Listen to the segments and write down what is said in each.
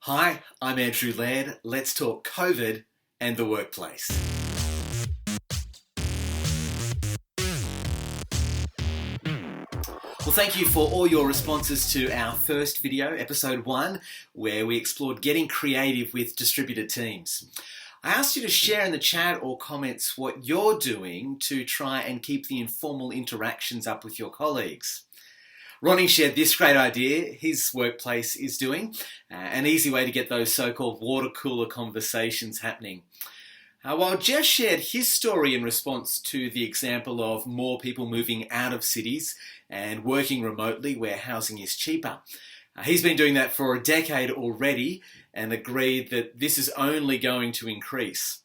Hi, I'm Andrew Laird. Let's talk COVID and the workplace. Well, thank you for all your responses to our first video, episode 1, where we explored getting creative with distributed teams. I asked you to share in the chat or comments what you're doing to try and keep the informal interactions up with your colleagues. Ronnie shared this great idea his workplace is doing, an easy way to get those so-called water cooler conversations happening. While Jeff shared his story in response to the example of more people moving out of cities and working remotely where housing is cheaper. He's been doing that for a decade already and agreed that this is only going to increase.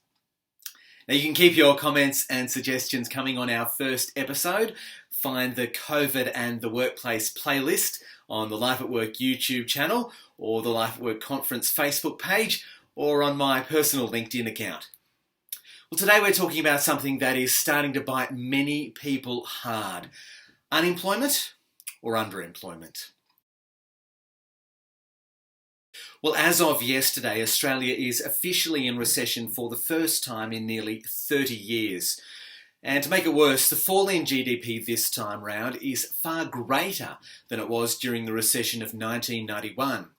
Now you can keep your comments and suggestions coming on our first episode. Find the COVID and the Workplace playlist on the Life at Work YouTube channel or the Life at Work Conference Facebook page or on my personal LinkedIn account. Well, today we're talking about something that is starting to bite many people hard. Unemployment or underemployment? Well, as of yesterday, Australia is officially in recession for the first time in nearly 30 years. And to make it worse, the fall in GDP this time round is far greater than it was during the recession of 1991.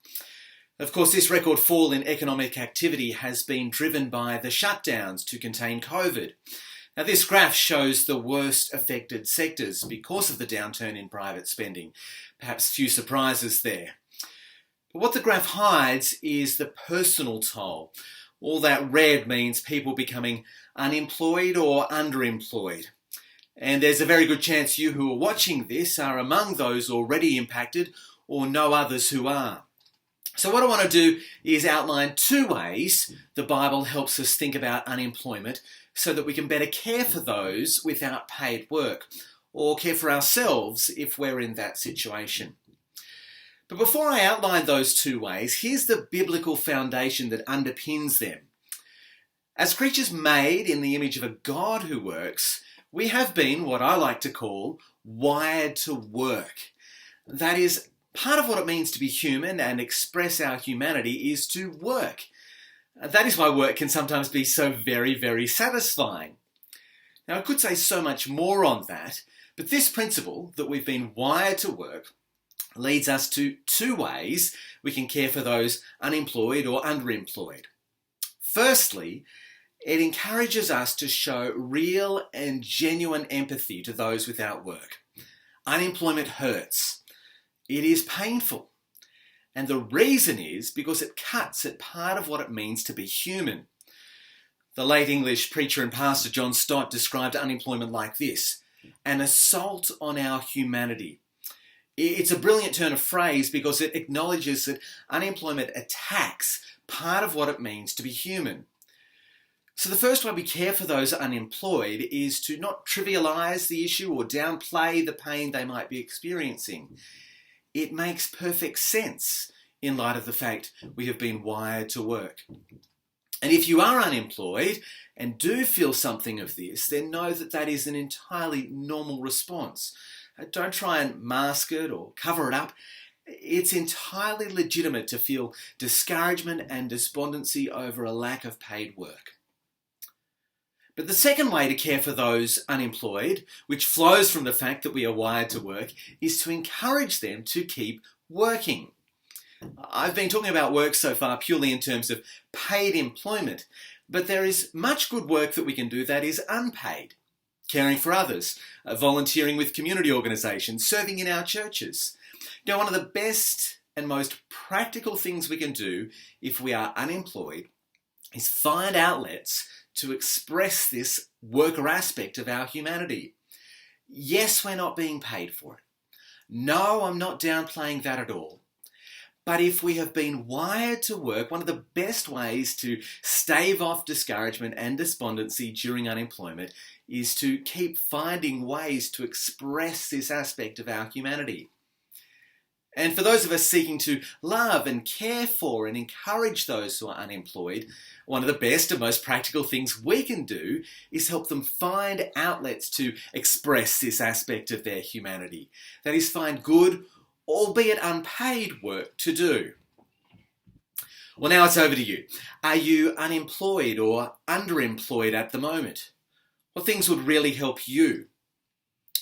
Of course, this record fall in economic activity has been driven by the shutdowns to contain COVID. Now, this graph shows the worst affected sectors because of the downturn in private spending. Perhaps few surprises there. But what the graph hides is the personal toll. All that red means people becoming unemployed or underemployed. And there's a very good chance you who are watching this are among those already impacted or know others who are. So what I want to do is outline 2 ways the Bible helps us think about unemployment so that we can better care for those without paid work or care for ourselves if we're in that situation. But before I outline those 2 ways, here's the biblical foundation that underpins them. As creatures made in the image of a God who works, we have been what I like to call wired to work. That is, part of what it means to be human and express our humanity is to work. That is why work can sometimes be so very, very satisfying. Now, I could say so much more on that, but this principle that we've been wired to work leads us to 2 ways we can care for those unemployed or underemployed. Firstly, it encourages us to show real and genuine empathy to those without work. Unemployment hurts. It is painful. And the reason is because it cuts at part of what it means to be human. The late English preacher and pastor John Stott described unemployment like this: an assault on our humanity. It's a brilliant turn of phrase because it acknowledges that unemployment attacks part of what it means to be human. So the first way we care for those unemployed is to not trivialise the issue or downplay the pain they might be experiencing. It makes perfect sense in light of the fact we have been wired to work. And if you are unemployed and do feel something of this, then know that that is an entirely normal response. Don't try and mask it or cover it up. It's entirely legitimate to feel discouragement and despondency over a lack of paid work. But the second way to care for those unemployed, which flows from the fact that we are wired to work, is to encourage them to keep working. I've been talking about work so far purely in terms of paid employment, but there is much good work that we can do that is unpaid. Caring for others, volunteering with community organisations, serving in our churches. Now, one of the best and most practical things we can do if we are unemployed is find outlets to express this worker aspect of our humanity. Yes, we're not being paid for it. No, I'm not downplaying that at all. But if we have been wired to work, one of the best ways to stave off discouragement and despondency during unemployment is to keep finding ways to express this aspect of our humanity. And for those of us seeking to love and care for and encourage those who are unemployed, one of the best and most practical things we can do is help them find outlets to express this aspect of their humanity. That is, find good, albeit unpaid work to do. Well, now it's over to you. Are you unemployed or underemployed at the moment? What things would really help you?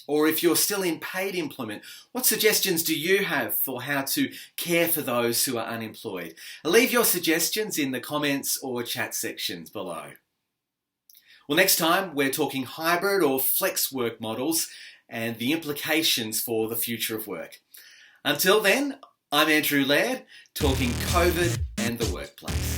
Or if you're still in paid employment, what suggestions do you have for how to care for those who are unemployed? Leave your suggestions in the comments or chat sections below. Well, next time we're talking hybrid or flex work models and the implications for the future of work. Until then, I'm Andrew Laird, talking COVID and the workplace.